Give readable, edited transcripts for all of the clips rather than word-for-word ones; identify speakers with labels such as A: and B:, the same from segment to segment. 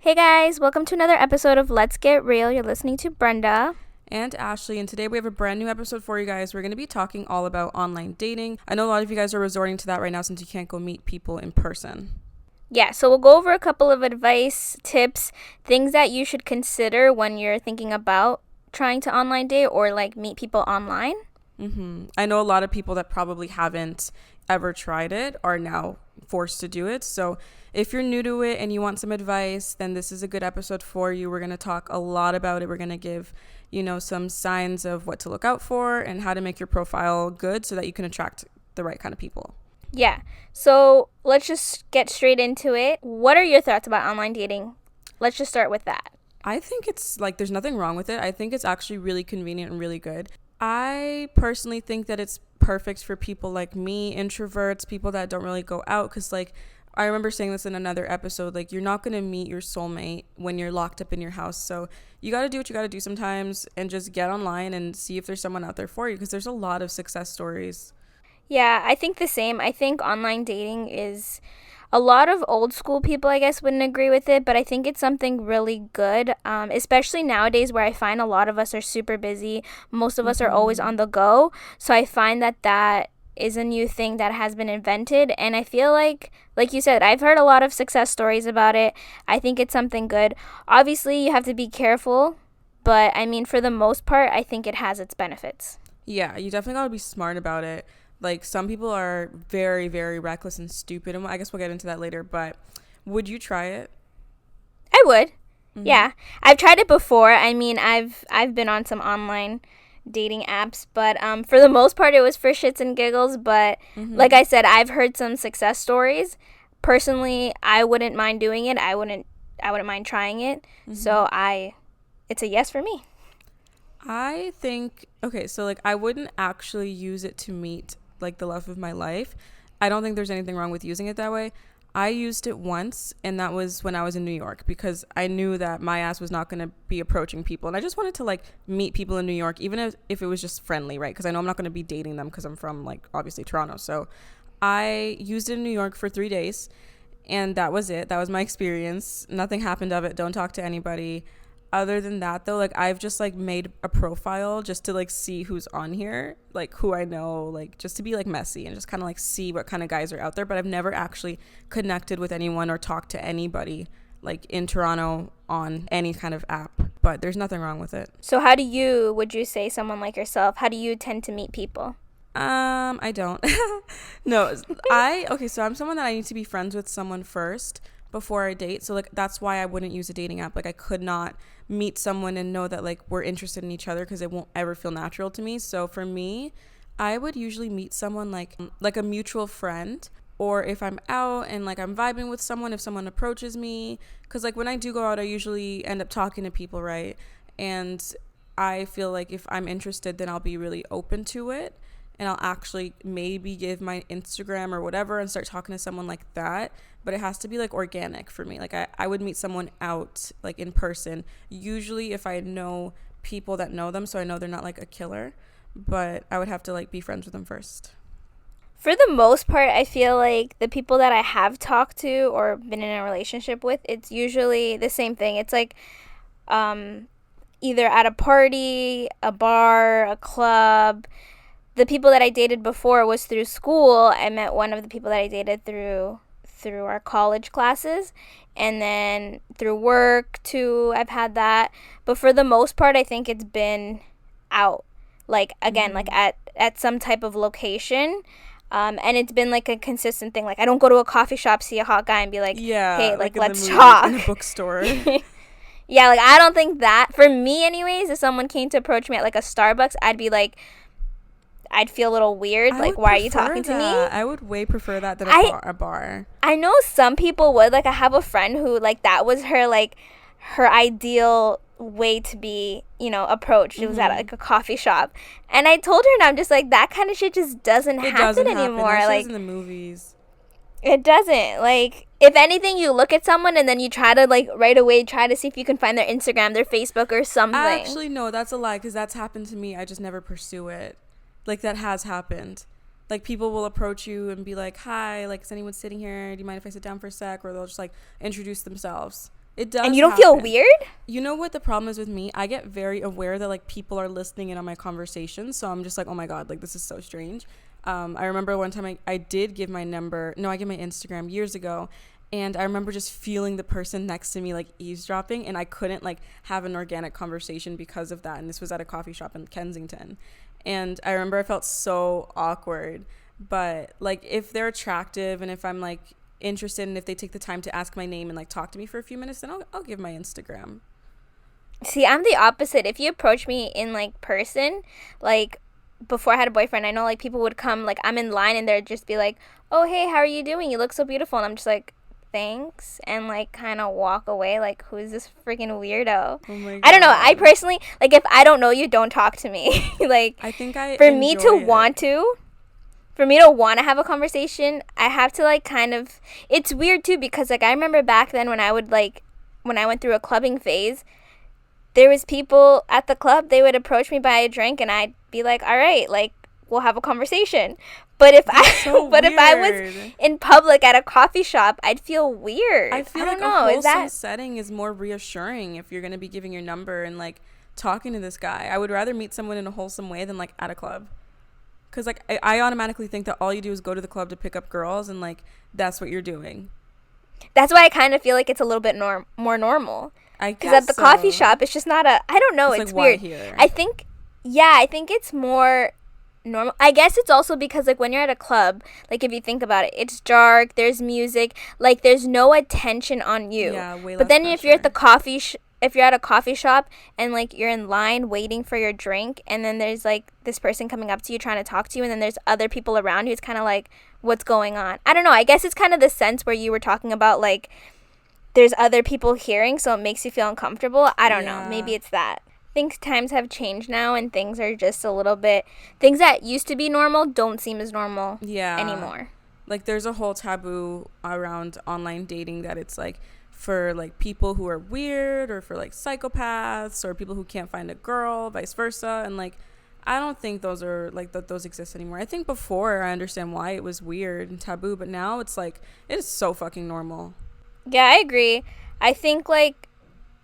A: Hey guys, welcome to another episode of Let's Get Real. You're listening to Brenda
B: and Ashley, and today we have a brand new episode for you guys. We're going to be talking all about online dating. I know a lot of you guys are resorting to that right now since you can't go meet people in person.
A: Yeah, so we'll go over a couple of advice, tips, things that you should consider when you're thinking about trying to online date or like meet people online.
B: I know a lot of people that probably haven't ever tried it are now forced to do it. So if you're new to it and you want some advice, then this is a good episode for you. We're going to talk a lot about it. We're going to give, some signs of what to look out for and how to make your profile good so that you can attract the right kind of people.
A: Yeah, so let's just get straight into it. What are your thoughts about online dating? Let's just start with that.
B: I think it's like there's nothing wrong with it. I think it's actually really convenient and really good. I personally think that it's perfect for people like me, introverts, people that don't really go out, because I remember saying this in another episode, like you're not going to meet your soulmate when you're locked up in your house. So you got to do what you got to do sometimes and just get online and see if there's someone out there for you, because there's a lot of success stories.
A: Yeah, I think the same. I think online dating is a lot of old school people, I guess, wouldn't agree with it, but I think it's something really good, especially nowadays where I find a lot of us are super busy. Most of us are always on the go. So I find that is a new thing that has been invented. And I feel like you said, I've heard a lot of success stories about it. I think it's something good. Obviously, you have to be careful. But I mean, for the most part, I think it has its benefits.
B: Yeah, you definitely got to be smart about it. Like, some people are very, very reckless and stupid. And I guess we'll get into that later. But would you try it?
A: I would. Yeah. I've tried it before. I mean, I've been on some online dating apps, but for the most part, it was for shits and giggles. But like I said, I've heard some success stories. Personally, I wouldn't mind doing it. I wouldn't mind trying it. So it's a yes for me.
B: I think, okay, so I wouldn't actually use it to meet the love of my life. I don't think there's anything wrong with using it that way. I used it once, and that was when I was in New York, because I knew that my ass was not going to be approaching people, and I just wanted to meet people in New York, even if it was just friendly, right? Because I know I'm not going to be dating them because I'm from obviously Toronto. So I used it in New York for 3 days, and that was it. That was my experience. Nothing happened of it. Don't talk to anybody. Other than that, though, I've just made a profile just to see who's on here, who I know, just to be messy and just kind of see what kind of guys are out there. But I've never actually connected with anyone or talked to anybody in Toronto on any kind of app. But there's nothing wrong with it.
A: So would you say someone like yourself, how do you tend to meet people?
B: I don't. No, so I'm someone that I need to be friends with someone first before I date. So that's why I wouldn't use a dating app. I could not meet someone and know that we're interested in each other, because it won't ever feel natural to me. So for me, I would usually meet someone like a mutual friend, or if I'm out and I'm vibing with someone, if someone approaches me, because when I do go out, I usually end up talking to people, right? And I feel if I'm interested, then I'll be really open to it, and I'll actually maybe give my Instagram or whatever and start talking to someone like that. But it has to be organic for me. I would meet someone out in person, usually if I know people that know them, so I know they're not a killer. But I would have to be friends with them first.
A: For the most part, I feel like the people that I have talked to or been in a relationship with, it's usually the same thing. It's either at a party, a bar, a club. The people that I dated before was through school. I met one of the people that I dated through our college classes, and then through work too, I've had that. But for the most part, I think it's been out, at some type of location, and it's been a consistent thing. I don't go to a coffee shop, see a hot guy, and be hey, let's talk.
B: In a bookstore.
A: Yeah, I don't think that, for me anyways, if someone came to approach me at a Starbucks, I'd be I'd feel a little weird. Why are you talking to me?
B: I would way prefer that than a bar.
A: I know some people would. I have a friend who, that was her, her ideal way to be, approached. It was at, a coffee shop. And I told her, and I'm just that kind of shit just doesn't happen anymore.
B: That shit's in the movies.
A: It doesn't. If anything, you look at someone and then you try to, right away try to see if you can find their Instagram, their Facebook, or something.
B: Actually, no, that's a lie, because that's happened to me. I just never pursue it. That has happened. People will approach you and be hi, is anyone sitting here? Do you mind if I sit down for a sec? Or they'll just introduce themselves. It does
A: And you don't feel
B: happen.
A: weird?
B: You know what the problem is with me? I get very aware that, like, people are listening in on my conversations. So I'm just like, oh my God, like, this is so strange. I remember one time I did give my number. No, I gave my Instagram years ago. And I remember just feeling the person next to me, like, eavesdropping. And I couldn't, like, have an organic conversation because of that. And this was at a coffee shop in Kensington. And I remember I felt so awkward. But, like, if they're attractive and if I'm, like, interested and if they take the time to ask my name and, like, talk to me for a few minutes, then I'll give my Instagram.
A: See, I'm the opposite. If you approach me in, like, person, like, before I had a boyfriend, I know, like, people would come, like, I'm in line and they'd just be like, oh, hey, how are you doing? You look so beautiful. And I'm just like, thanks, and, like, kind of walk away, like, who is this freaking weirdo?
B: Oh my God.
A: I don't know. I personally, like, if I don't know you, don't talk to me. Like,
B: I think I
A: for me to
B: enjoy it.
A: want to, for me to want to have a conversation, I have to, like, kind of, it's weird too, because, like, I remember back then when I would, like, when I went through a clubbing phase, there was people at the club, they would approach me buy a drink and I'd be like, all right, like, we'll have a conversation. But if if I was in public at a coffee shop, I'd feel weird.
B: I feel like a wholesome setting is more reassuring if you're going to be giving your number and, like, talking to this guy. I would rather meet someone in a wholesome way than, like, at a club. Because, like, I automatically think that all you do is go to the club to pick up girls and, like, that's what you're doing.
A: That's why I kind of feel like it's a little bit more normal. Because at the coffee shop, it's just not a, I don't know, it's weird. Here? I think it's more normal. I guess it's also because, like, when you're at a club, like, if you think about it, it's dark, there's music, like, there's no attention on you. Yeah, way less. But then pressure. If you're at the if you're at a coffee shop and, like, you're in line waiting for your drink and then there's, like, this person coming up to you trying to talk to you and then there's other people around you, it's kind of like, what's going on? I don't know. I guess it's kind of the sense where you were talking about, like, there's other people hearing, so it makes you feel uncomfortable. I don't know. Maybe it's that. I think times have changed now and things are just a little bit, things that used to be normal don't seem as normal anymore.
B: Like, there's a whole taboo around online dating that it's, like, for, like, people who are weird or for, like, psychopaths or people who can't find a girl, vice versa. And, like, I don't think those are, like, those exist anymore. I think before I understand why it was weird and taboo, but now it's, like, it is so fucking normal.
A: Yeah, I agree. I think, like,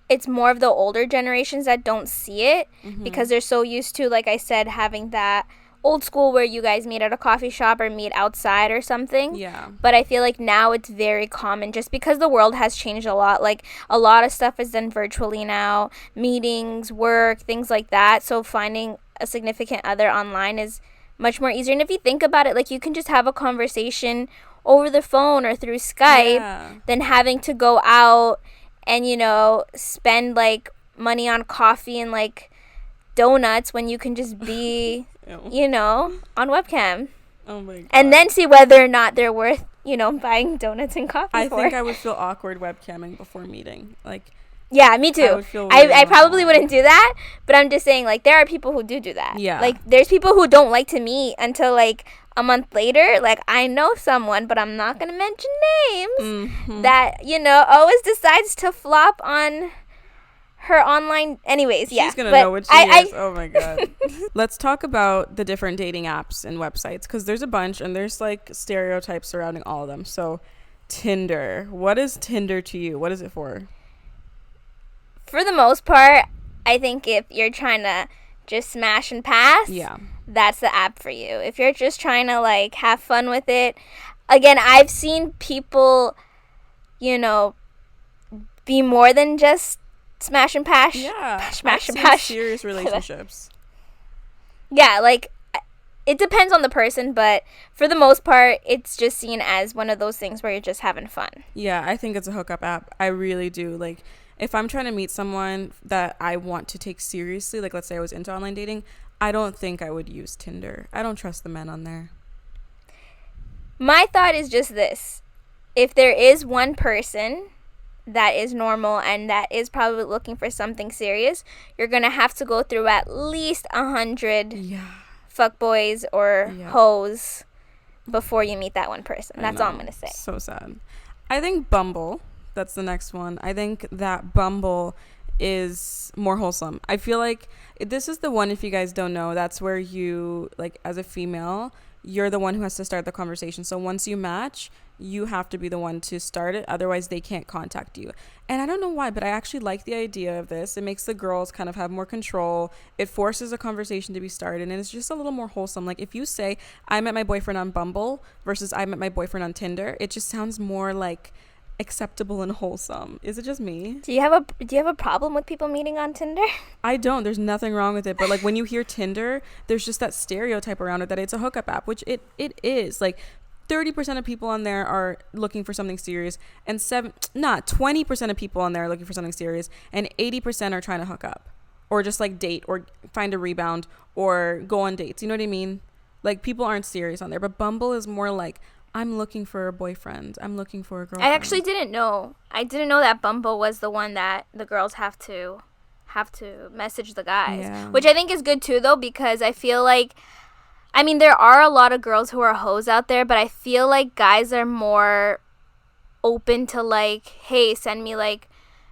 A: it's more of the older generations that don't see it because they're so used to, like I said, having that old school where you guys meet at a coffee shop or meet outside or something.
B: Yeah.
A: But I feel like now it's very common just because the world has changed a lot. Like, a lot of stuff is done virtually now, meetings, work, things like that. So finding a significant other online is much more easier. And if you think about it, like, you can just have a conversation over the phone or through Skype than having to go out and, you know, spend, like, money on coffee and, like, donuts when you can just be, you know, on webcam.
B: Oh my God.
A: And then see whether or not they're worth, you know, buying donuts and coffee
B: I
A: for.
B: think I would feel awkward webcamming before meeting. Like,
A: yeah, me too. I probably wouldn't do that, but I'm just saying, like, there are people who do that.
B: Yeah.
A: Like, there's people who don't like to meet until, like, a month later. Like, I know someone, but I'm not going to mention names, that, you know, always decides to flop on her online. Anyways, yeah.
B: She's going to know what she is. Oh, my God. Let's talk about the different dating apps and websites, because there's a bunch, and there's, like, stereotypes surrounding all of them. So, Tinder. What is Tinder to you? What is it for?
A: For the most part, I think if you're trying to just smash and pass, that's the app for you. If you're just trying to, like, have fun with it, again, I've seen people, you know, be more than just smash and pass.
B: Yeah,
A: smash and pass.
B: Serious relationships.
A: Yeah, like, it depends on the person, but for the most part, it's just seen as one of those things where you're just having fun.
B: Yeah, I think it's a hookup app. I really do. Like, if I'm trying to meet someone that I want to take seriously, like, let's say I was into online dating, I don't think I would use Tinder. I don't trust the men on there.
A: My thought is just this. If there is one person that is normal and that is probably looking for something serious, you're going to have to go through at least 100 fuckboys or hoes before you meet that one person. That's all I'm going to say.
B: So sad. I think Bumble, that's the next one. I think that Bumble is more wholesome. I feel like this is the one, if you guys don't know, that's where you, like, as a female, you're the one who has to start the conversation. So once you match, you have to be the one to start it. Otherwise, they can't contact you. And I don't know why, but I actually like the idea of this. It makes the girls kind of have more control. It forces a conversation to be started, and it's just a little more wholesome. Like if you say, I met my boyfriend on Bumble versus I met my boyfriend on Tinder, it just sounds more like acceptable and wholesome. Is it just me?
A: Do you have a problem with people meeting on Tinder?
B: I don't. There's nothing wrong with it. But like when you hear Tinder, there's just that stereotype around it that it's a hookup app, which it is. Like 30% of people on there are looking for something serious, and 20% of people on there are looking for something serious, and 80% are trying to hook up or just like date or find a rebound or go on dates. You know what I mean? Like people aren't serious on there, but Bumble is more like, I'm looking for a boyfriend. I'm looking for a girlfriend.
A: I actually didn't know. I didn't know that Bumble was the one that the girls have to message the guys,
B: Yeah.
A: which I think is good too, though, because I feel like, I mean, there are a lot of girls who are hoes out there, but I feel like guys are more open to like, hey, send me like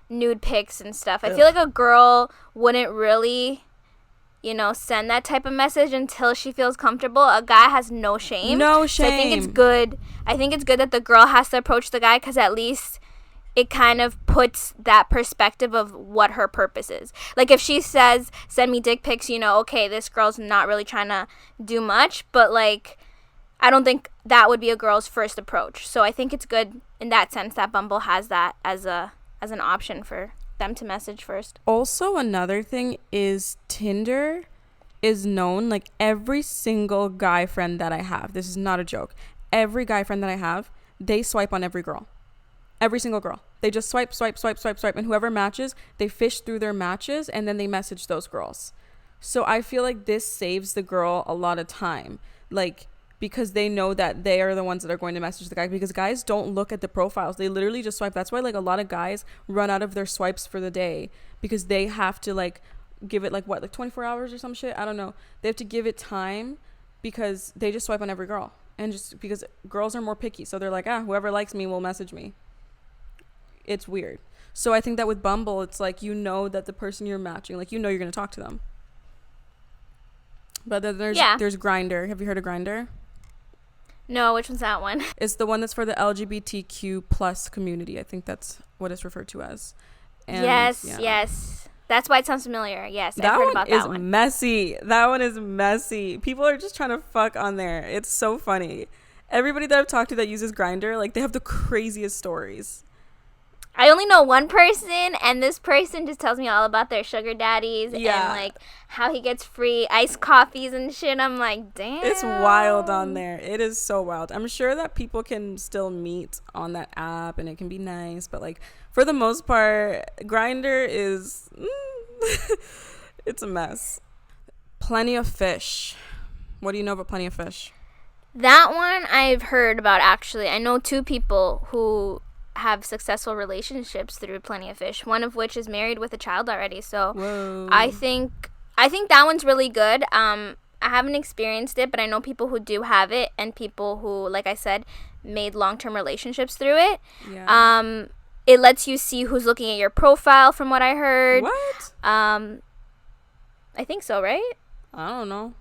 A: nude pics and stuff. I feel like a girl wouldn't really, send that type of message until she feels comfortable. A guy has no shame.
B: No
A: So I think
B: shame.
A: it's good. I think it's good that the girl has to approach the guy, because at least it kind of puts that perspective of what her purpose is. Like if she says, send me dick pics, okay, this girl's not really trying to do much, but like, I don't think that would be a girl's first approach. So I think it's good in that sense that Bumble has that as an option for them to message first.
B: Also, another thing is Tinder is known, like every single guy friend that I have, this is not a joke, every guy friend that I have, they swipe on every girl. Every single girl. They just swipe. And whoever matches, they fish through their matches and then they message those girls. So I feel like this saves the girl a lot of time. Like, because they know that they are the ones that are going to message the guy. Because guys don't look at the profiles. They literally just swipe. That's why like a lot of guys run out of their swipes for the day. Because they have to like give it like 24 hours or some shit? I don't know. They have to give it time because they just swipe on every girl. And just because girls are more picky. So they're like, whoever likes me will message me. It's weird. So I think that with Bumble, it's like, that the person you're matching, like, you're going to talk to them. But then there's Grindr. Have you heard of Grindr?
A: No, which one's that one?
B: It's the one that's for the LGBTQ plus community. I think that's what it's referred to as. And,
A: yes. That's why it sounds familiar. Yes, I've heard about that one.
B: Messy. That one is messy. People are just trying to fuck on there. It's so funny. Everybody that I've talked to that uses Grindr, like, they have the craziest stories.
A: I only know one person, and this person just tells me all about their sugar daddies and like how he gets free iced coffees and shit. I'm like, damn.
B: It's wild on there. It is so wild. I'm sure that people can still meet on that app and it can be nice, but like for the most part, Grindr is it's a mess. Plenty of Fish. What do you know about Plenty of Fish?
A: That one I've heard about, actually. I know two people who have successful relationships through Plenty of Fish, one of which is married with a child already. So
B: Whoa.
A: I think that one's really good. I haven't experienced it, but I know people who do have it, and people who, like I said, made long-term relationships through it.
B: Yeah.
A: It lets you see who's looking at your profile, from what I heard.
B: What?
A: I think so, right?
B: I don't know.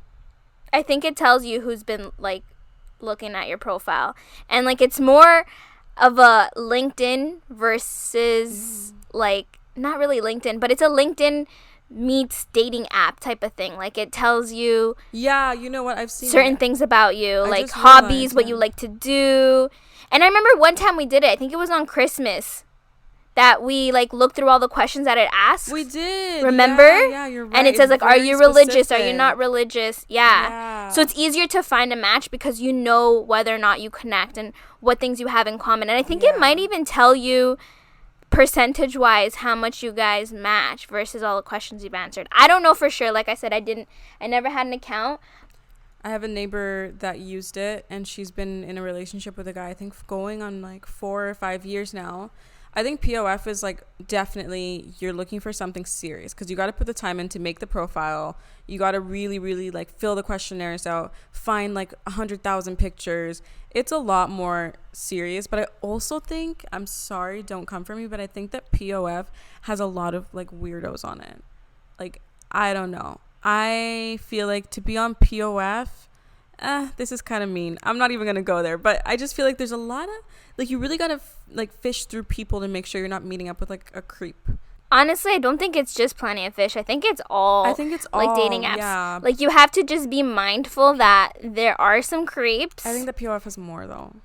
A: I think it tells you who's been like looking at your profile, and like it's more of a LinkedIn versus like, not really LinkedIn, but it's a LinkedIn meets dating app type of thing. Like it tells you,
B: yeah, you know what, I've seen
A: certain things about you,
B: I
A: like
B: just
A: hobbies,
B: realized,
A: what you like to do. And I remember one time we did it. I think it was on Christmas that we like looked through all the questions that it asked.
B: We did.
A: Remember?
B: Yeah, you're right.
A: And it says like, are you religious? Are you
B: specific.
A: not religious? Yeah. So it's easier to find a match because you know whether or not you connect and what things you have in common. And I think it might even tell you percentage wise how much you guys match versus all the questions you've answered. I don't know for sure. Like I said, I never had an account.
B: I have a neighbor that used it, and she's been in a relationship with a guy, I think going on like 4 or 5 years now. I think POF is like, definitely you're looking for something serious, because you got to put the time in to make the profile. You got to really, really like fill the questionnaires out, find like 100,000 pictures. It's a lot more serious. But I also think, I'm sorry, don't come for me, but I think that POF has a lot of like weirdos on it. Like, I don't know. I feel like to be on POF this is kind of mean. I'm not even gonna go there, but I just feel like there's a lot of like you really gotta like fish through people to make sure you're not meeting up with like a creep.
A: Honestly, I don't think it's just Plenty of Fish. I think it's all like dating apps.
B: Yeah.
A: Like, you have to just be mindful that there are some creeps.
B: I think the POF has more though.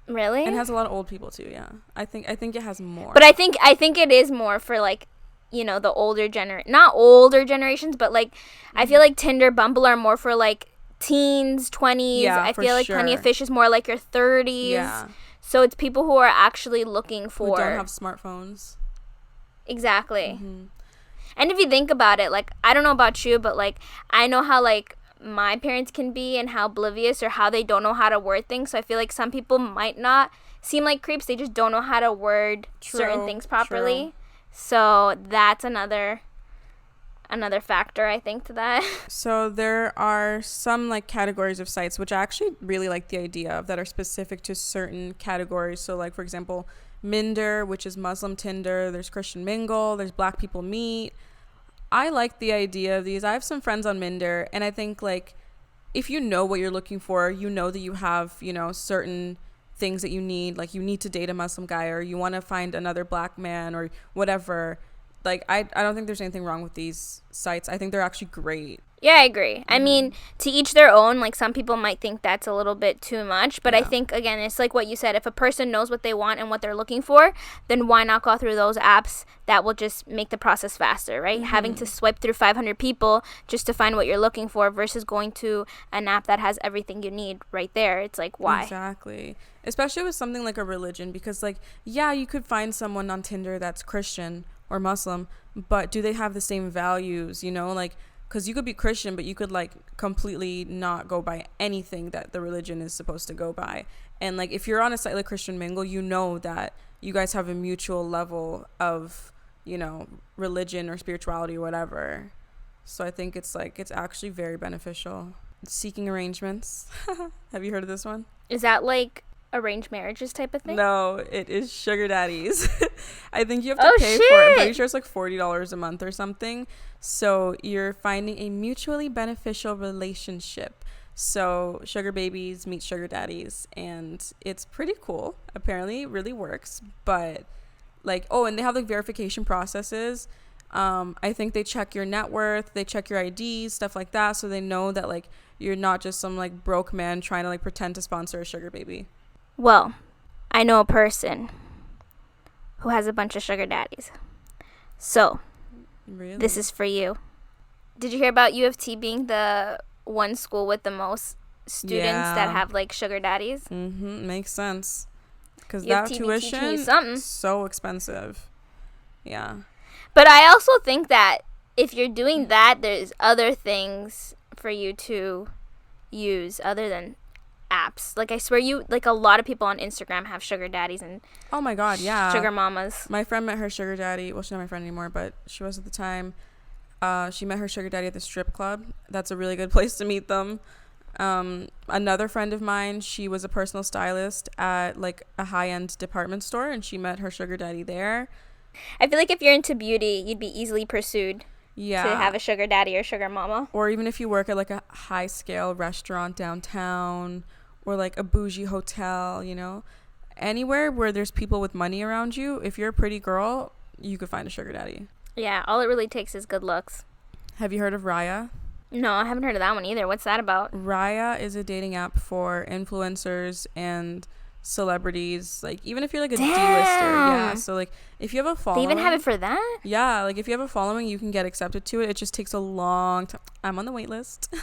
A: Really?
B: And it has a lot of old people too, yeah. I think it has more.
A: But I think it is more for like, you know, the older not older generations, but like I feel like Tinder, Bumble are more for like teens, 20s.
B: Yeah,
A: I
B: for
A: feel like
B: sure.
A: Plenty of Fish is more like your 30s.
B: Yeah.
A: So it's people who are actually looking for
B: Who don't have smartphones.
A: Exactly.
B: Mm-hmm.
A: And if you think about it, like, I don't know about you, but like I know how like my parents can be and how oblivious or how they don't know how to word things. So I feel like some people might not seem like creeps. They just don't know how to word certain things properly.
B: True.
A: So that's another factor, I think, to that.
B: So there are some like categories of sites which I actually really like the idea of that are specific to certain categories. So like, for example, Minder, which is Muslim Tinder. There's Christian Mingle. There's Black People Meet. I like the idea of these. I have some friends on Minder, and I think like if you know what you're looking for, you know that you have, you know, certain things that you need. Like you need to date a Muslim guy, or you want to find another Black man, or whatever. Like I don't think there's anything wrong with these sites. I think they're actually great.
A: Yeah, I agree. I mean, to each their own. Like, some people might think that's a little bit too much. But I think, again, it's like what you said. If a person knows what they want and what they're looking for, then why not go through those apps that will just make the process faster, right? Mm-hmm. Having to swipe through 500 people just to find what you're looking for versus going to an app that has everything you need right there. It's like, why?
B: Exactly. Especially with something like a religion. Because, like, yeah, you could find someone on Tinder that's Christian or Muslim, but do they have the same values, you know? Like, because you could be Christian, but you could like completely not go by anything that the religion is supposed to go by. And like if you're on a site like Christian Mingle, you know that you guys have a mutual level of, you know, religion or spirituality or whatever. So I think it's actually very beneficial. Seeking arrangements. Have you heard of this one?
A: Is that like arranged marriages type of thing?
B: No, it is sugar daddies. I think you have to pay for it. I'm pretty sure it's like $40 a month or something. So you're finding a mutually beneficial relationship. So sugar babies meet sugar daddies, and it's pretty cool. Apparently it really works. But like, oh, and they have like verification processes. I think they check your net worth, they check your IDs, stuff like that, so they know that like you're not just some like broke man trying to like pretend to sponsor a sugar baby.
A: Well, I know a person who has a bunch of sugar daddies. So,
B: really?
A: This is for you. Did you hear about U of T being the one school with the most students that have like sugar daddies?
B: Mm-hmm. Makes sense. Because
A: that
B: tuition is so expensive. Yeah.
A: But I also think that if you're doing that, there's other things for you to use other than apps. Like, I swear like a lot of people on Instagram have sugar daddies and
B: oh my god, yeah,
A: sugar mamas.
B: My friend met her sugar daddy. Well, she's not my friend anymore, but she was at the time. She met her sugar daddy at the strip club. That's a really good place to meet them. Another friend of mine, she was a personal stylist at like a high-end department store, and she met her sugar daddy there.
A: I feel like if you're into beauty, you'd be easily pursued.
B: Yeah.
A: To have a sugar daddy or sugar mama.
B: Or even if you work at like a high-scale restaurant downtown, or like a bougie hotel, you know, anywhere where there's people with money around you, if you're a pretty girl, you could find a sugar daddy.
A: Yeah, all it really takes is good looks.
B: Have you heard of Raya?
A: No, I haven't heard of that one either. What's that about?
B: Raya is a dating app for influencers and celebrities, like even if you're like a D-lister. Yeah, so like if you have a following,
A: they even have it for that.
B: Yeah, like if you have a following, you can get accepted to it. It just takes a long time. I'm on the wait list.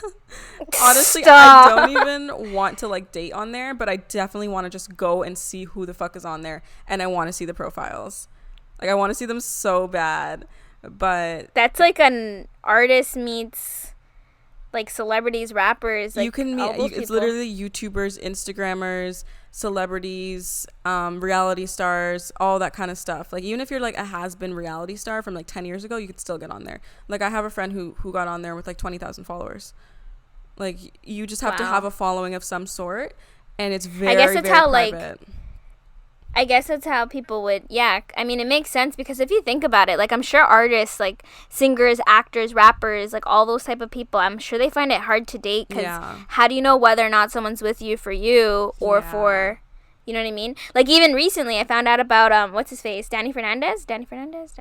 B: Honestly,
A: Stop.
B: I don't even want to like date on there, but I definitely want to just go and see who the fuck is on there, and I want to see the profiles. Like I want to see them so bad. But
A: that's like an artist meets like celebrities, rappers. Like,
B: you can meet. It's literally YouTubers, Instagrammers, celebrities, reality stars, all that kind of stuff. Like even if you're like a has-been reality star from like 10 years ago, you could still get on there. Like I have a friend who got on there with like 20,000 followers. Like you just have to have a following of some sort, and it's very, I guess it's very how private. Like
A: I guess that's how people would, yeah. I mean, it makes sense because if you think about it, like, I'm sure artists, like, singers, actors, rappers, like, all those type of people, I'm sure they find it hard to date because
B: Yeah.
A: how do you know whether or not someone's with you for you or
B: Yeah.
A: for, you know what I mean? Like, even recently, I found out about, what's his face? Danny Fernandez? Danny Fernandez?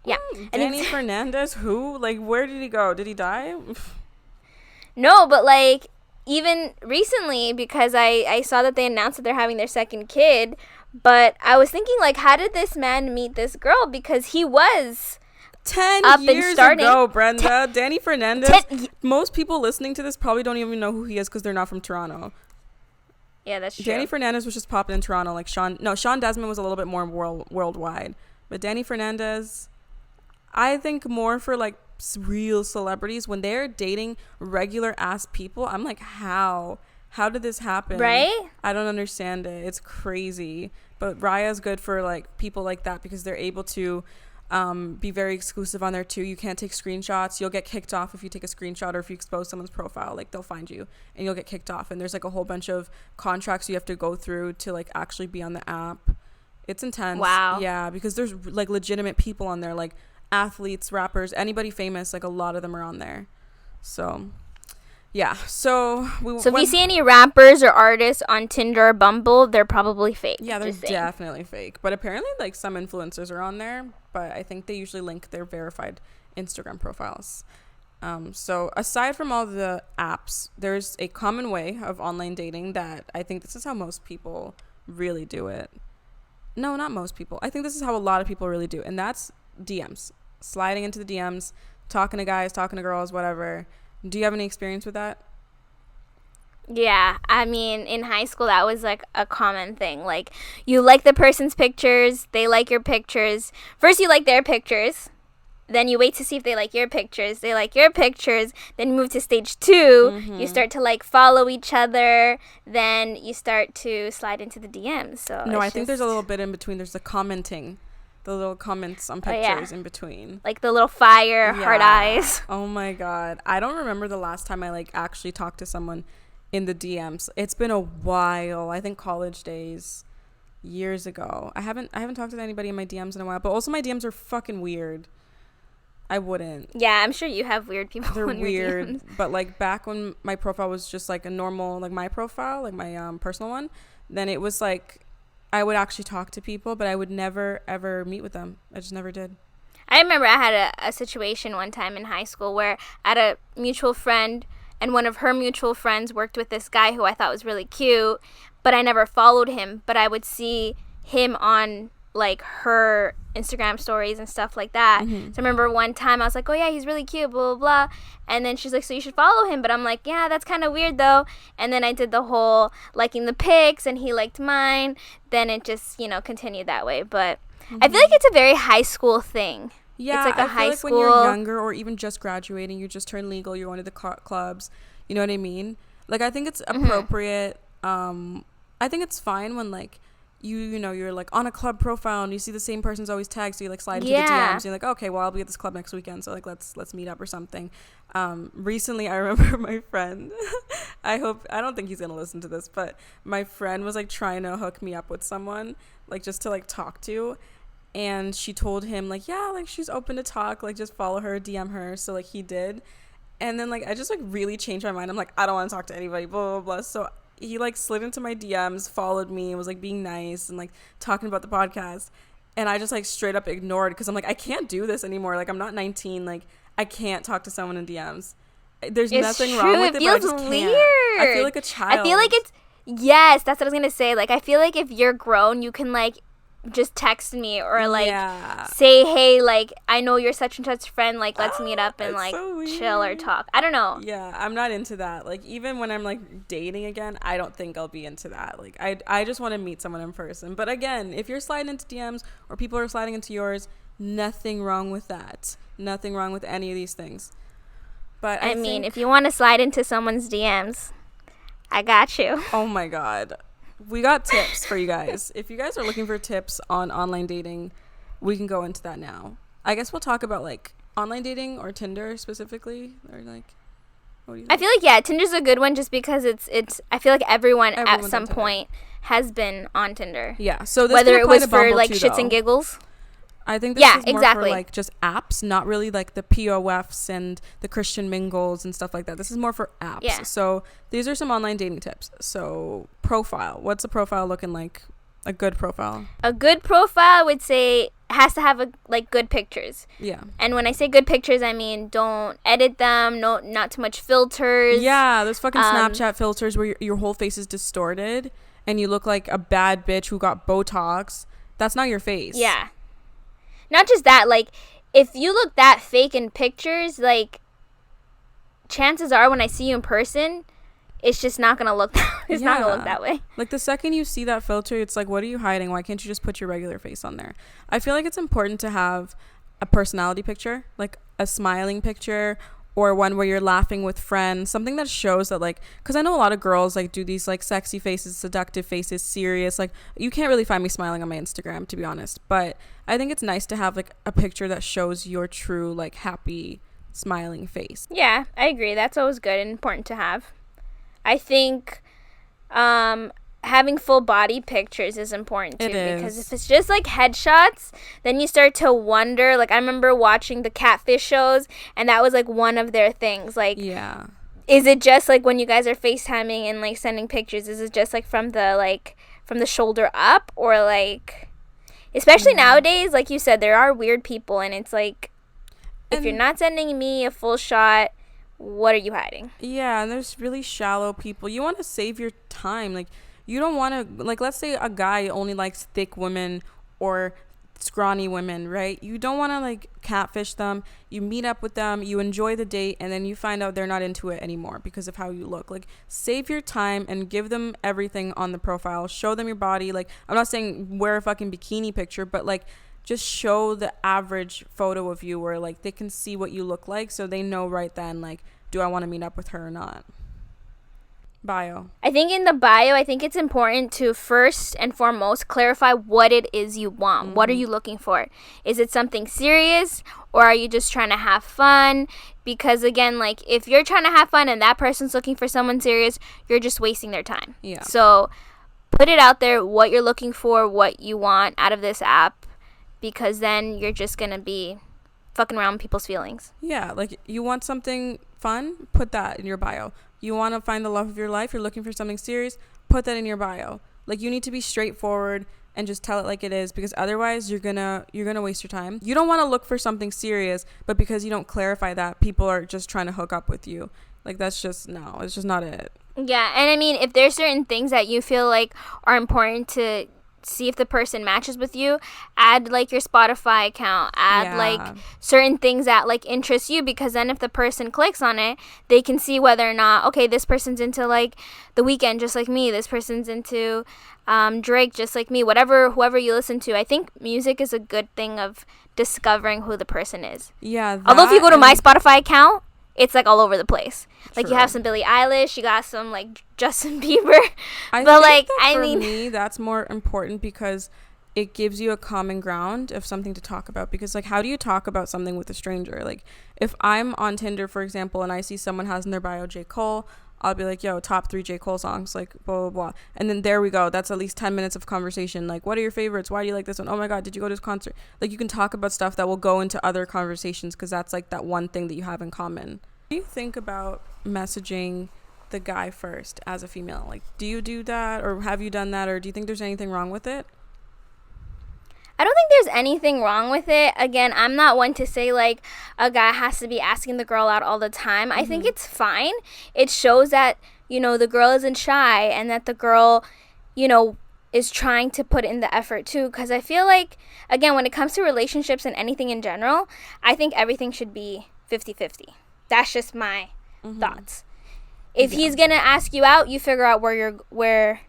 A: Yeah. And
B: Danny
A: it's,
B: Fernandez, who? Like, where did he go? Did he die?
A: no, but, like, even recently, because I saw that they announced that they're having their second kid, but I was thinking, like, how did this man meet this girl? Because he was
B: 10
A: up and
B: years
A: starting.
B: ago, Brenda. Danny Fernandez. Most people listening to this probably don't even know who he is because they're not from Toronto.
A: Yeah, that's true.
B: Danny Fernandez was just popping in Toronto. Like Sean Desmond was a little bit more worldwide. But Danny Fernandez, I think more for like real celebrities. When they're dating regular ass people, I'm like, how did this happen?
A: Right?
B: I don't understand it. It's crazy. But Raya's good for like people like that because they're able to be very exclusive on there too. You can't take screenshots. You'll get kicked off if you take a screenshot or if you expose someone's profile. Like, they'll find you and you'll get kicked off. And there's like a whole bunch of contracts you have to go through to like actually be on the app. It's intense.
A: Wow.
B: Yeah, because there's like legitimate people on there, like athletes, rappers, anybody famous. Like, a lot of them are on there. So yeah. So
A: if you see any rappers or artists on Tinder or Bumble, they're probably fake.
B: Yeah, they're definitely fake. But apparently, like, some influencers are on there. But I think they usually link their verified Instagram profiles. So aside from all the apps, there's a common way of online dating that I think this is how most people really do it. No, not most people. I think this is how a lot of people really do it. And that's DMs. Sliding into the DMs, talking to guys, talking to girls, whatever. Do you have any experience with that?
A: Yeah, I mean, in high school, that was like a common thing. Like, you like the person's pictures, they like your pictures. First, you like their pictures. Then you wait to see if they like your pictures. They like your pictures. Then you move to stage 2.
B: Mm-hmm.
A: You start to like follow each other. Then you start to slide into the DMs. So
B: no, I think there's a little bit in between. There's the commenting. The little comments on pictures in between.
A: Like the little fire, heart eyes.
B: Oh my God. I don't remember the last time I like actually talked to someone in the DMs. It's been a while. I think college days, years ago. I haven't talked to anybody in my DMs in a while, but also my DMs are fucking weird. I wouldn't.
A: Yeah, I'm sure you have weird people.
B: They're
A: on your
B: weird.
A: DMs.
B: But like back when my profile was just like a normal, like my profile, like my personal one, then it was like I would actually talk to people, but I would never ever meet with them. I just never did.
A: I remember I had a situation one time in high school where I had a mutual friend, and one of her mutual friends worked with this guy who I thought was really cute, but I never followed him. But I would see him on like her Instagram stories and stuff like that.
B: Mm-hmm.
A: So I remember one time I was like, oh yeah, he's really cute, blah, blah, blah. And then she's like, so you should follow him. But I'm like, yeah, that's kind of weird though. And then I did the whole liking the pics and he liked mine. Then it just, continued that way. But I feel like it's a very high school thing.
B: Yeah,
A: it's like
B: I feel like when you're younger or even just graduating, you just turn legal, you're going to the clubs, you know what I mean? Like, I think it's appropriate. I think it's fine when like you're like on a club profile and you see the same person's always tagged, so you like slide into the DMs. You're like, okay, well, I'll be at this club next weekend, so like let's meet up or something. Recently, I remember my friend. I don't think he's gonna listen to this, but my friend was like trying to hook me up with someone, like just to like talk to. And she told him like, yeah, like she's open to talk, like just follow her, DM her. So like he did. And then like I just like really changed my mind. I'm like, I don't want to talk to anybody, blah, blah, blah. So he like slid into my DMs, followed me, and was like being nice and like talking about the podcast. And I just like straight up ignored because I'm like, I can't do this anymore. Like, I'm not 19. Like, I can't talk to someone in DMs. There's nothing wrong with it, but I just can't. I feel like a child.
A: I feel like yes, that's what I was gonna say. Like, I feel like if you're grown, you can like just text me or like say, hey, like I know you're such and such friend, like let's meet up and like chill or talk. I don't know.
B: Yeah, I'm not into that. Like, even when I'm like dating again, I don't think I'll be into that. Like, I just want to meet someone in person. But again, if you're sliding into DMs or people are sliding into yours, nothing wrong with that. Nothing wrong with any of these things. But I mean,
A: if you want to slide into someone's DMs, I got you.
B: Oh my God. We got tips for you guys. If you guys are looking for tips on online dating, we can go into that now. I guess we'll talk about like online dating or Tinder specifically, or like What do you
A: I
B: think?
A: feel like, yeah, Tinder's a good one just because it's I feel like everyone at
B: Everyone's on
A: some
B: Tinder.
A: point has been on Tinder.
B: Yeah, so this
A: Whether
B: can
A: it
B: apply
A: was
B: to
A: for
B: Bumble
A: like
B: too,
A: shits and
B: though.
A: giggles.
B: I think this
A: Yeah,
B: is more for
A: exactly.
B: like just apps, not really like the POFs and the Christian mingles and stuff like that. This is more for apps.
A: Yeah.
B: So these are some online dating tips. So profile. What's a profile looking like? A good profile.
A: A good profile would say has to have like good pictures.
B: Yeah.
A: And when I say good pictures, I mean don't edit them, no, not too much filters.
B: Yeah, those fucking
A: Um,
B: Snapchat filters where your whole face is distorted and you look like a bad bitch who got Botox. That's not your face.
A: Yeah. Not just that, like if you look that fake in pictures, like chances are when I see you in person, it's just not gonna look it's not gonna look that way.
B: Like the second you see that filter, it's like, what are you hiding? Why can't you just put your regular face on there? I feel like it's important to have a personality picture, like a smiling picture or one where you're laughing with friends, something that shows that, like, because I know a lot of girls like do these like sexy faces, seductive faces, serious, like you can't really find me smiling on my Instagram, to be honest, but I think it's nice to have like a picture that shows your true like happy smiling face.
A: Yeah, I agree. That's always good and important to have. I think having full body pictures is important too, because if it's just like headshots, then you start to wonder. Like I remember watching the catfish shows, and that was like one of their things. Like,
B: Yeah.
A: is it just like when you guys are FaceTiming and like sending pictures? Is it just like from the shoulder up, or like, especially nowadays, like you said, there are weird people, and it's like, if you're not sending me a full shot, what are you hiding?
B: Yeah, and there's really shallow people. You want to save your time. Like, you don't want to, like, let's say a guy only likes thick women or scrawny women, right? You don't want to, like, catfish them. You meet up with them, you enjoy the date, and then you find out they're not into it anymore because of how you look. Like, save your time and give them everything on the profile. Show them your body. Like, I'm not saying wear a fucking bikini picture, but, like, just show the average photo of you where like they can see what you look like, so they know right then, like, do I want to meet up with her or not. Bio.
A: I think in the bio, I think it's important to first and foremost clarify what it is you want. What are you looking for? Is it something serious, or are you just trying to have fun? Because again, like if you're trying to have fun and that person's looking for someone serious, you're just wasting their time.
B: Yeah.
A: So put it out there what you're looking for, what you want out of this app, because then you're just going to be fucking around with people's feelings.
B: Yeah, like you want something fun, put that in your bio. You want to find the love of your life, you're looking for something serious, put that in your bio. Like, you need to be straightforward and just tell it like it is, because otherwise you're gonna waste your time. You don't want to look for something serious, but because you don't clarify that, people are just trying to hook up with you. Like, that's just, no, it's just not it.
A: Yeah, and I mean, if there's certain things that you feel like are important to see if the person matches with you, add like your Spotify account, add like certain things that like interest you, because then if the person clicks on it, they can see whether or not, okay, this person's into like The Weeknd just like me, this person's into Drake just like me, whoever you listen to. I think music is a good thing of discovering who the person is.
B: Yeah.
A: Although if you go to my Spotify account, it's like all over the place. Like,
B: True.
A: you have some Billie Eilish, you got some like Justin Bieber.
B: I
A: but
B: think
A: like,
B: that
A: I
B: for
A: mean,
B: me, that's more important because it gives you a common ground of something to talk about. Because like, how do you talk about something with a stranger? Like, if I'm on Tinder, for example, and I see someone has in their bio J. Cole, I'll be like, yo, top 3 J. Cole songs, like, blah, blah, blah. And then there we go. That's at least 10 minutes of conversation. Like, what are your favorites? Why do you like this one? Oh, my God, did you go to this concert? Like, you can talk about stuff that will go into other conversations because that's, like, that one thing that you have in common. What do you think about messaging the guy first as a female? Like, do you do that, or have you done that, or do you think there's anything wrong with it?
A: I don't think there's anything wrong with it. Again, I'm not one to say like a guy has to be asking the girl out all the time. I think it's fine. It shows that, you know, the girl isn't shy and that the girl, you know, is trying to put in the effort too. Because I feel like, again, when it comes to relationships and anything in general, I think everything should be 50-50. That's just my thoughts. If he's going to ask you out, you figure out where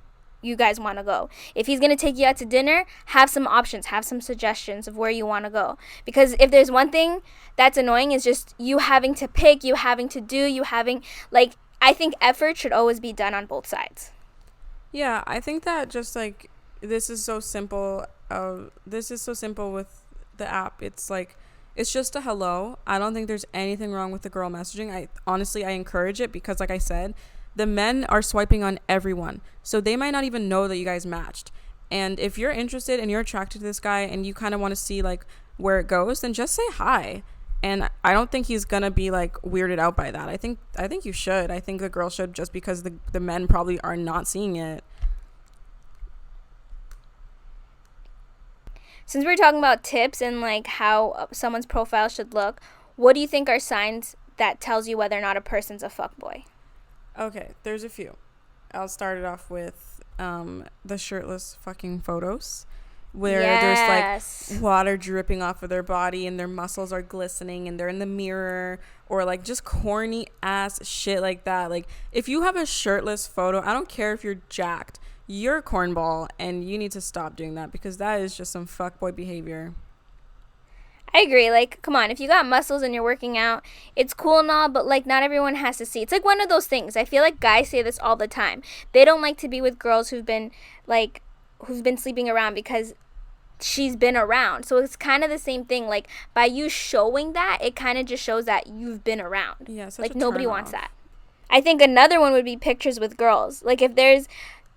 A: you guys want to go. If he's going to take you out to dinner, have some options, have some suggestions of where you want to go. Because if there's one thing that's annoying, is just you having to pick, you having to do, you having, like, I think effort should always be done on both sides.
B: Yeah, I think that just like, this is so simple with the app. It's like, It's just a hello. I don't think there's anything wrong with the girl messaging. I encourage it because, like I said, the men are swiping on everyone. So they might not even know that you guys matched. And if you're interested and you're attracted to this guy and you kind of want to see like where it goes, then just say hi. And I don't think he's gonna be like weirded out by that. I think you should. I think the girl should, just because the men probably are not seeing it.
A: Since we're talking about tips and like how someone's profile should look, what do you think are signs that tells you whether or not a person's a fuckboy?
B: Okay, there's a few. I'll start it off with the shirtless fucking photos where there's like water dripping off of their body and their muscles are glistening and they're in the mirror, or like just corny ass shit like that. Like, if you have a shirtless photo, I don't care if you're jacked, you're a cornball, and you need to stop doing that, because that is just some fuckboy behavior.
A: I agree. Like, come on, if you got muscles and you're working out, it's cool and all, but like not everyone has to see. It's like one of those things. I feel like guys say this all the time. They don't like to be with girls who've been sleeping around because she's been around. So it's kind of the same thing. Like, by you showing that, it kind of just shows that you've been around.
B: Yeah,
A: like nobody wants that. I think another one would be pictures with girls. Like, if there's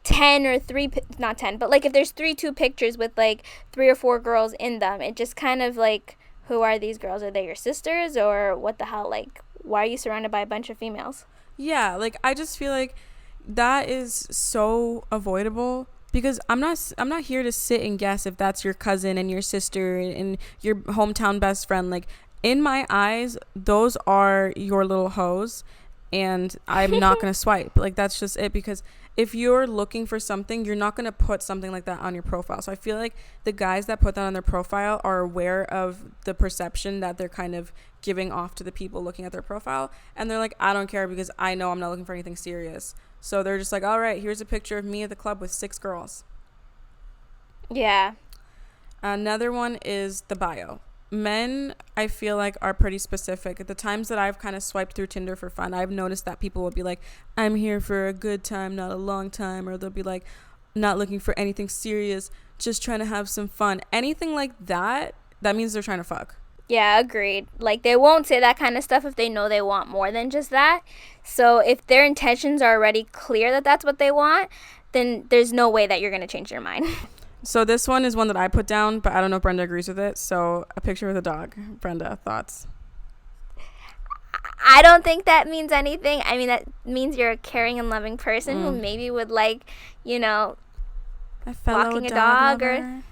A: 10 or 3, not 10, but like if there's 2 pictures with like 3 or 4 girls in them, it just kind of like, who are these girls? Are they your sisters, or what the hell? Like, why are you surrounded by a bunch of females?
B: Yeah, like, I just feel like that is so avoidable, because I'm not here to sit and guess if that's your cousin and your sister and your hometown best friend. Like, in my eyes, those are your little hoes, and I'm not gonna swipe. Like, that's just it, because if you're looking for something, you're not going to put something like that on your profile. So I feel like the guys that put that on their profile are aware of the perception that they're kind of giving off to the people looking at their profile. And they're like, I don't care, because I know I'm not looking for anything serious. So they're just like, all right, here's a picture of me at the club with 6 girls.
A: Yeah.
B: Another one is the bio. Men, I feel like, are pretty specific. At the times that I've kind of swiped through Tinder for fun, I've noticed that people will be like, I'm here for a good time, not a long time. Or they'll be like, not looking for anything serious, just trying to have some fun. Anything like that, that means they're trying to fuck.
A: Yeah, agreed. Like, they won't say that kind of stuff if they know they want more than just that. So if their intentions are already clear that that's what they want, then there's no way that you're going to change your mind.
B: So this one is one that I put down, but I don't know if Brenda agrees with it. So a picture with a dog. Brenda, thoughts?
A: I don't think that means anything. I mean, that means you're a caring and loving person who maybe would like, you know, walking a dog or...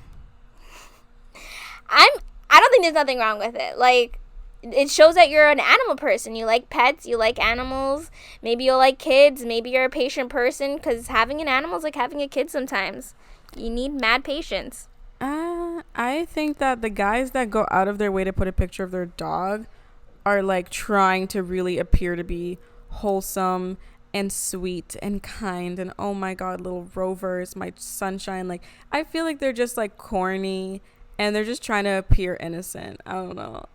A: I don't think there's nothing wrong with it. Like, it shows that you're an animal person. You like pets, you like animals. Maybe you'll like kids. Maybe you're a patient person, because having an animal is like having a kid sometimes. You need mad patience.
B: I think that the guys that go out of their way to put a picture of their dog are like trying to really appear to be wholesome and sweet and kind and, oh my god, little Rovers, my sunshine. Like, I feel like they're just like corny and they're just trying to appear innocent. I don't know.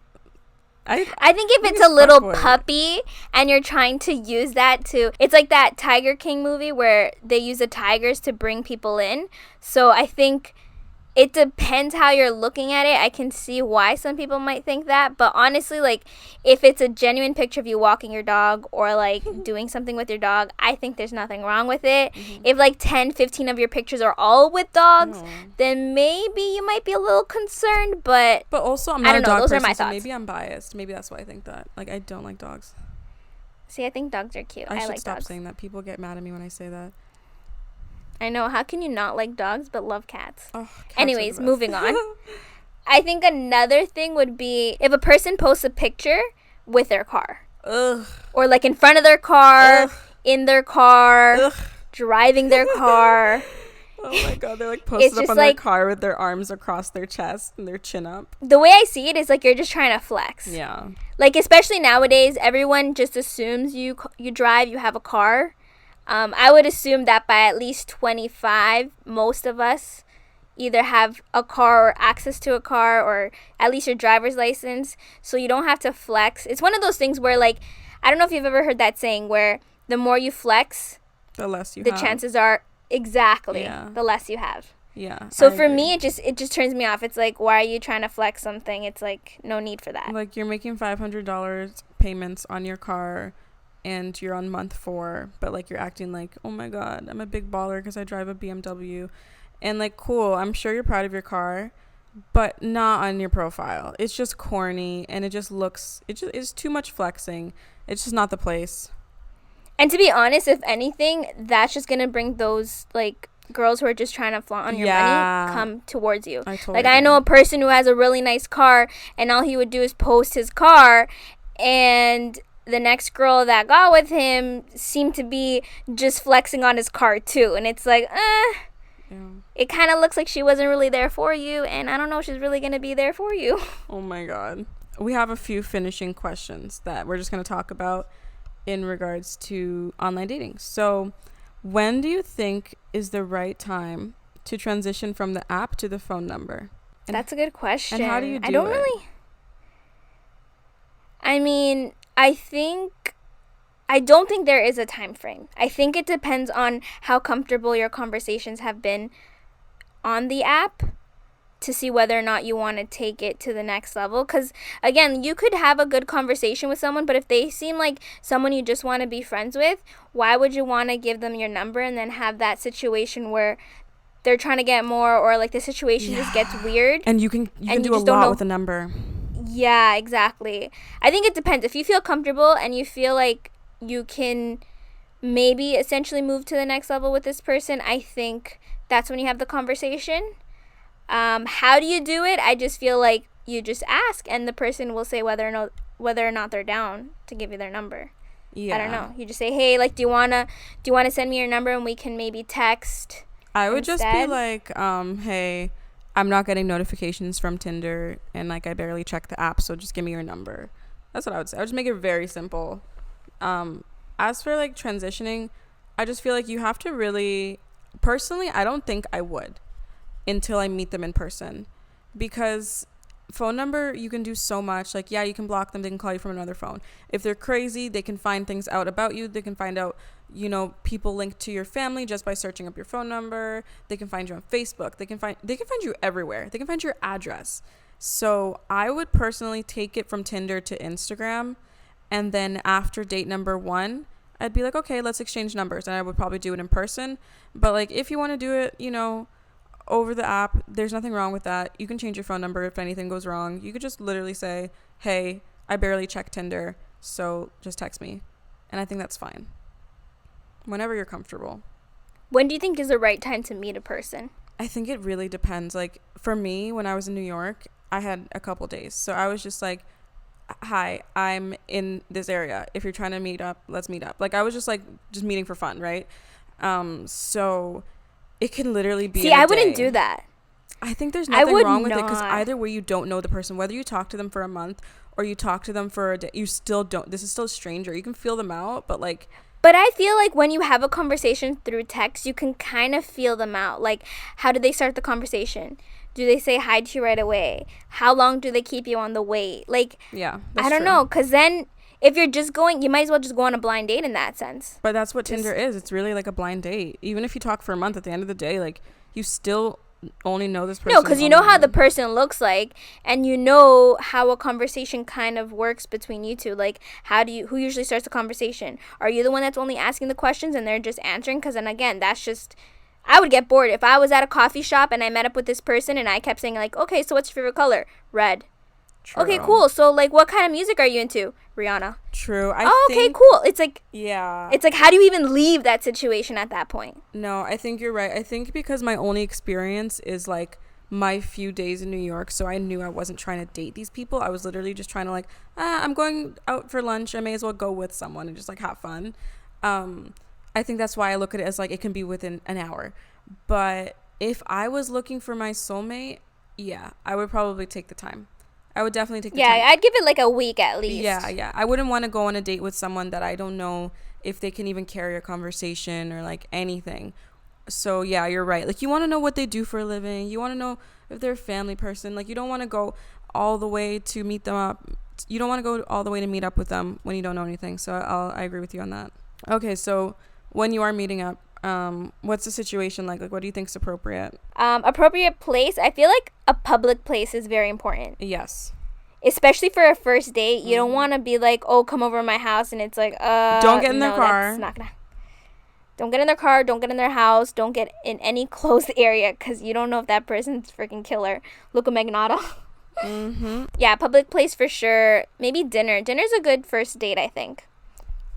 B: I think
A: if it's a little puppy and you're trying to use that to... It's like that Tiger King movie where they use the tigers to bring people in. So I think it depends how you're looking at it. I can see why some people might think that. But honestly, like, if it's a genuine picture of you walking your dog or, like, doing something with your dog, I think there's nothing wrong with it. Mm-hmm. If, like, 10, 15 of your pictures are all with dogs, then maybe you might be a little concerned. But
B: also, I'm not a dog person,
A: those are my thoughts.
B: So maybe I'm biased. Maybe that's why I think that. Like, I don't like dogs.
A: See, I think dogs are cute. I
B: should
A: like
B: stop
A: dogs.
B: saying that. People get mad at me when I say that.
A: I know. How can you not like dogs but love cats?
B: Oh, cats.
A: Anyways, moving on. I think another thing would be if a person posts a picture with their car.
B: Ugh.
A: Or like in front of their car,
B: Ugh.
A: in their car,
B: Ugh.
A: driving their car.
B: Oh my god, they're like posted up on their car with their arms across their chest and their chin up.
A: The way I see it is like you're just trying to flex.
B: Yeah.
A: Like, especially nowadays, everyone just assumes you drive, you have a car. I would assume that by at least 25, most of us either have a car or access to a car or at least your driver's license. So you don't have to flex. It's one of those things where, like, I don't know if you've ever heard that saying where the more you flex,
B: the less you
A: the
B: have.
A: chances are exactly the less you have.
B: Yeah, I
A: So for
B: agree.
A: me, it just turns me off. It's like, why are you trying to flex something? It's like no need for that.
B: Like, you're making $500 payments on your car and you're on month 4, but like you're acting like, oh my god, I'm a big baller because I drive a BMW. And like, cool, I'm sure you're proud of your car, but not on your profile. It's just corny, and it's too much flexing. It's just not the place.
A: And to be honest, if anything, that's just gonna bring those like girls who are just trying to flaunt on your money
B: Yeah,
A: come towards you.
B: I totally
A: Like I
B: agree.
A: know a person who has a really nice car, and all he would do is post his car, and the next girl that got with him seemed to be just flexing on his car too, and it's like,
B: Yeah.
A: it kind of looks like she wasn't really there for you, and I don't know if she's really gonna be there for you.
B: Oh my god. We have a few finishing questions that we're just going to talk about in regards to online dating. So, when do you think is the right time to transition from the app to the phone number? And
A: That's a good
B: and how do
A: question.
B: you
A: I
B: do
A: don't
B: it?
A: really. I mean, I don't think there is a time frame. I think it depends on how comfortable your conversations have been on the app to see whether or not you want to take it to the next level. Because, again, you could have a good conversation with someone, but if they seem like someone you just want to be friends with, why would you want to give them your number and then have that situation where they're trying to get more, or like the situation just gets
B: Yeah.
A: weird
B: And you can
A: and you
B: do a
A: just don't
B: lot
A: know?
B: with a number.
A: Yeah, exactly. I think it depends. If you feel comfortable and you feel like you can maybe essentially move to the next level with this person, I think that's when you have the conversation. How do you do it? I just feel like you just ask, and the person will say whether or not they're down to give you their number. I don't
B: Yeah.
A: know. You just say, hey, like, do you wanna send me your number and we can maybe text
B: I would just be
A: instead?
B: like, hey, I'm not getting notifications from Tinder, and like I barely check the app, so just give me your number. That's what I would say. I would just make it very simple. Um, as for like transitioning, I just feel like you have to really, personally, I don't think I would until I meet them in person, because phone number, you can do so much. Like, yeah, you can block them, they can call you from another phone. If they're crazy, they can find things out about you. They can find out, people linked to your family just by searching up your phone number. They can find you on Facebook. They can find you everywhere. They can find your address. So I would personally take it from Tinder to Instagram, and then after date number 1, I'd be like, okay, let's exchange numbers, and I would probably do it in person. But like, if you want to do it, over the app, there's nothing wrong with that. You can change your phone number if anything goes wrong. You could just literally say, hey, I barely check Tinder, so just text me. And I think that's fine. Whenever you're comfortable.
A: When do you think is the right time to meet a person?
B: I think it really depends. Like, for me, when I was in New York, I had a couple days. So I was just like, hi, I'm in this area. If you're trying to meet up, let's meet up. Like, I was just like, just meeting for fun, right? So it can literally be
A: See,
B: in a
A: I wouldn't
B: day.
A: do that.
B: I think there's
A: I
B: nothing
A: would
B: wrong with it, because
A: not.
B: either way, you don't know the person. Whether you talk to them for a month or you talk to them for a day, you still don't. This is still a stranger. You can feel them out, but like,
A: But I feel like when you have a conversation through text, you can kind of feel them out. Like, how do they start the conversation? Do they say hi to you right away? How long do they keep you on the wait? Like,
B: yeah,
A: I
B: that's
A: don't
B: true.
A: know. Because then, if you're just going, you might as well just go on a blind date in that sense.
B: But that's what
A: Just
B: Tinder is. It's really like a blind date. Even if you talk for a month, at the end of the day, like, you still only know this person.
A: No, because you know how the
B: online.
A: person looks like, and you know how a conversation kind of works between you two. Like, who usually starts the conversation? Are you the one that's only asking the questions and they're just answering? Because then again, that's just, I would get bored if I was at a coffee shop and I met up with this person and I kept saying like, okay, so what's your favorite color? Red. Okay,
B: True.
A: cool. So like, what kind of music are you into? Rihanna.
B: True.
A: Oh, okay, cool. It's like,
B: Yeah.
A: how do you even leave that situation at that point?
B: No, I think you're right. I think because my only experience is like my few days in New York, so I knew I wasn't trying to date these people. I was literally just trying to like, I'm going out for lunch. I may as well go with someone and just like have fun. I think that's why I look at it as like it can be within an hour. But if I was looking for my soulmate, yeah, I would probably take the time. I would definitely take the
A: Yeah,
B: time.
A: I'd give it like a week at least.
B: Yeah. I wouldn't want to go on a date with someone that I don't know if they can even carry a conversation or like anything. So yeah, you're right. Like, you want to know what they do for a living. You want to know if they're a family person. Like, you don't want to go all the way to meet them up. You don't want to go all the way to meet up with them when you don't know anything. So I agree with you on that. Okay, so when you are meeting up, What's the situation like? Like, what do you think's appropriate?
A: Appropriate place. I feel like a public place is very important.
B: Yes.
A: Especially for a first date. You don't want to be like, oh, come over to my house, and it's like,
B: don't get in their car.
A: That's not gonna. Don't get in their car. Don't get in their house. Don't get in any closed area because you don't know if that person's freaking killer. Luca Magnotta. Yeah, public place for sure. Maybe dinner. Dinner's a good first date, I think.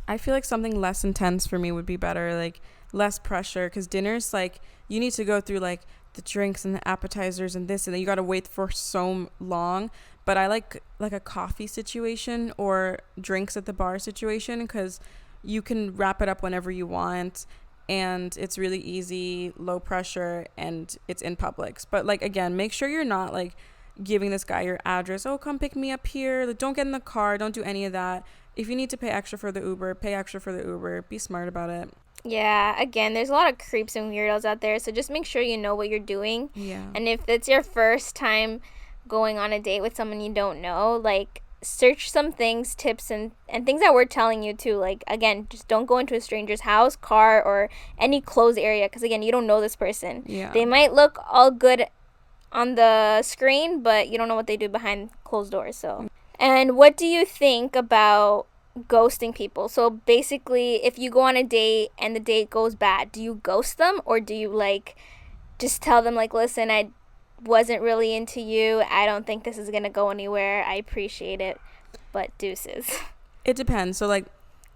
B: I feel like something less intense for me would be better, like less pressure, because dinner's like you need to go through like the drinks and the appetizers and this, and then you got to wait for so long. But I like a coffee situation or drinks at the bar situation because you can wrap it up whenever you want, and it's really easy, low pressure, and it's in Publix. But like, again, make sure you're not like giving this guy your address. Oh, come pick me up here. Like, don't get in the car. Don't do any of that. If you need to pay extra for the Uber, pay extra for the Uber. Be smart about it.
A: Yeah, again, there's a lot of creeps and weirdos out there, so just make sure you know what you're doing.
B: Yeah.
A: And if it's your first time going on a date with someone you don't know, like, search some things, tips, and things that we're telling you too. Like, again, just don't go into a stranger's house, car, or any closed area, because again, you don't know this person.
B: Yeah.
A: They might look all good on the screen, but you don't know what they do behind closed doors. So, and what do you think about ghosting people? So basically, if you go on a date and the date goes bad, do you ghost them, or do you like just tell them like, listen, I wasn't really into you, I don't think this is gonna go anywhere, I appreciate it, but deuces?
B: It depends. So like,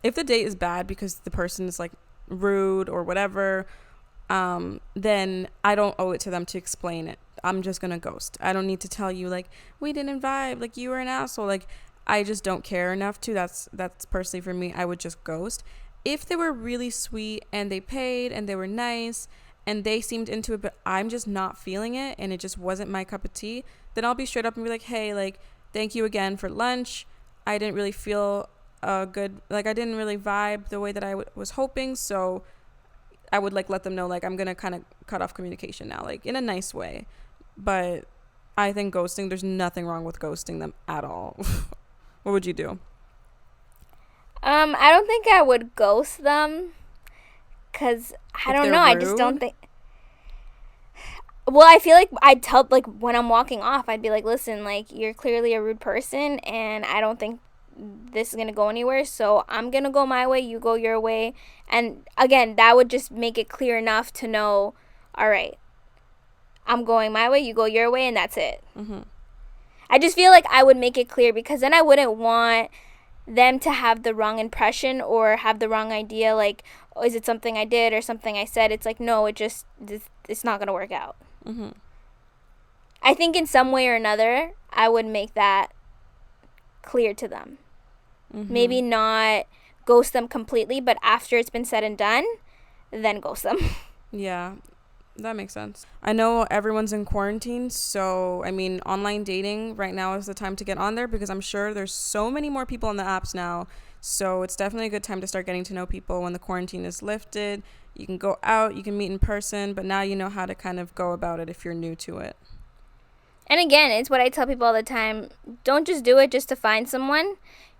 B: if the date is bad because the person is like rude or whatever, then I don't owe it to them to explain it. I'm just gonna ghost. I don't need to tell you like, we didn't vibe, like you were an asshole. Like, I just don't care enough to. That's personally for me, I would just ghost. If they were really sweet and they paid and they were nice and they seemed into it, but I'm just not feeling it and it just wasn't my cup of tea, then I'll be straight up and be like, hey, like, thank you again for lunch. I didn't really feel good. Like, I didn't really vibe the way that I was hoping. So I would like let them know, like, I'm going to kind of cut off communication now, like in a nice way. But I think ghosting, there's nothing wrong with ghosting them at all. What would you do?
A: I don't think I would ghost them, because I don't know. I just don't think. Well, I feel like I'd tell, like, when I'm walking off, I'd be like, listen, like, you're clearly a rude person, and I don't think this is going to go anywhere, so I'm going to go my way, you go your way. And, again, that would just make it clear enough to know, all right, I'm going my way, you go your way, and that's it. I just feel like I would make it clear, because then I wouldn't want them to have the wrong impression or have the wrong idea, like, oh, is it something I did or something I said? It's like, no, it's not going to work out. I think in some way or another, I would make that clear to them. Maybe not ghost them completely, but after it's been said and done, then ghost them.
B: Yeah, that makes sense. I know everyone's in quarantine, so I mean, online dating right now is the time to get on there, because I'm sure there's so many more people on the apps now. So it's definitely a good time to start getting to know people when the quarantine is lifted. You can go out, you can meet in person, but now you know how to kind of go about it if you're new to it.
A: And again, it's what I tell people all the time. Don't just do it just to find someone.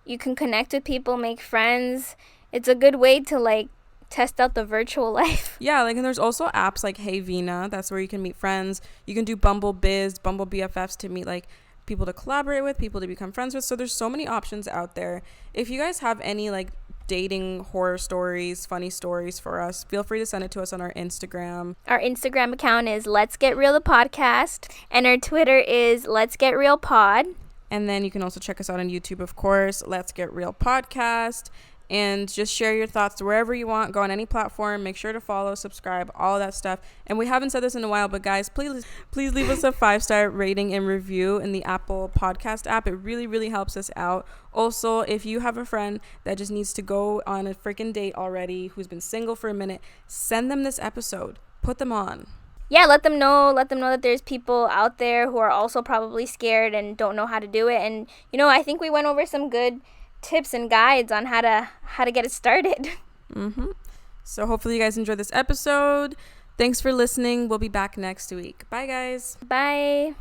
A: You can connect with people, make friends. It's a good way to, like, test out the virtual life.
B: Yeah, like, and there's also apps like Hey Vina. That's where you can meet friends. You can do Bumble Biz, Bumble BFFs to meet, like, people to collaborate with, people to become friends with. So there's so many options out there. If you guys have any, like, dating horror stories, funny stories for us, feel free to send it to us on our Instagram.
A: Our Instagram account is Let's Get Real the Podcast, and our Twitter is Let's Get Real Pod.
B: And then you can also check us out on YouTube, of course, Let's Get Real Podcast. And just share your thoughts wherever you want. Go on any platform. Make sure to follow, subscribe, all that stuff. And we haven't said this in a while, but guys, please leave us a 5-star rating and review in the Apple Podcast app. It really, really helps us out. Also, if you have a friend that just needs to go on a freaking date already, who's been single for a minute, send them this episode. Put them on.
A: Yeah, let them know that there's people out there who are also probably scared and don't know how to do it. And, you know, I think we went over some good tips and guides on how to get it started.
B: So hopefully you guys enjoyed this episode. Thanks for listening. We'll be back next week. Bye, guys.
A: Bye.